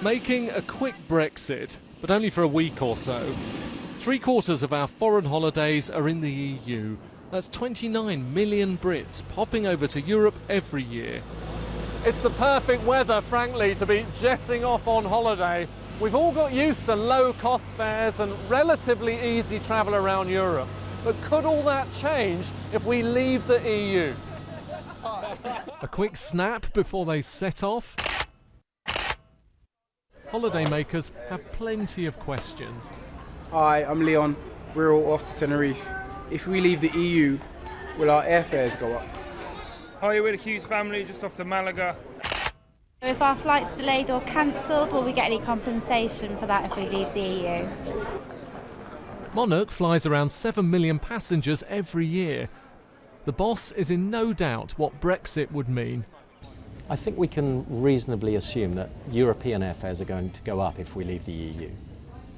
Making a quick Brexit, but only for a week or so. 3/4 of our foreign holidays are in the EU. That's 29 million Brits popping over to Europe every year. It's the perfect weather, frankly, to be jetting off on holiday. We've all got used to low-cost fares and relatively easy travel around Europe. But could all that change if we leave the EU? A quick snap before they set off? Holidaymakers have plenty of questions. Hi, I'm Leon. We're all off to Tenerife. If we leave the EU, will our airfares go up? Hi, we're the Hughes family, just off to Malaga. If our flight's delayed or cancelled, will we get any compensation for that if we leave the EU? Monarch flies around 7 million passengers every year. The boss is in no doubt what Brexit would mean. I think we can reasonably assume that European airfares are going to go up if we leave the EU.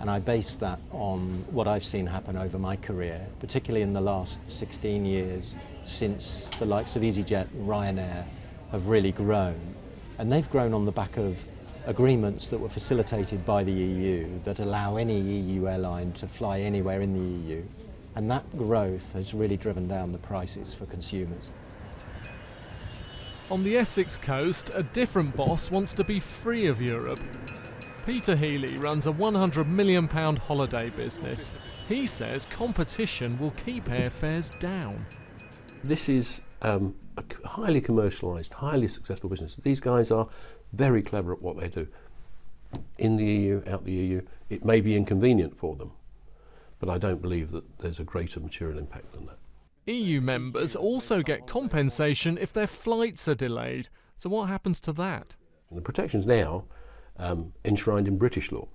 And I base that on what I've seen happen over my career, particularly in the last 16 years since the likes of EasyJet and Ryanair have really grown. And they've grown on the back of agreements that were facilitated by the EU that allow any EU airline to fly anywhere in the EU. And that growth has really driven down the prices for consumers. On the Essex coast, a different boss wants to be free of Europe. Peter Healy runs a £100 million holiday business. He says competition will keep airfares down. This is a highly commercialised, highly successful business. These guys are very clever at what they do. In the EU, out the EU, it may be inconvenient for them, but I don't believe that there's a greater material impact than that. EU members also get compensation if their flights are delayed. So what happens to that? And the protection's now enshrined in British law.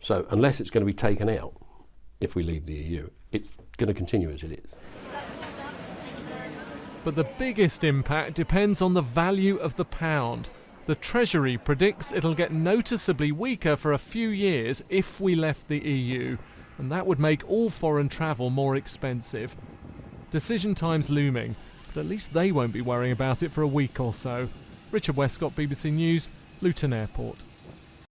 So unless it's going to be taken out if we leave the EU, it's going to continue as it is. But the biggest impact depends on the value of the pound. The Treasury predicts it'll get noticeably weaker for a few years if we left the EU, and that would make all foreign travel more expensive. Decision time's looming, but at least they won't be worrying about it for a week or so. Richard Westcott, BBC News, Luton Airport.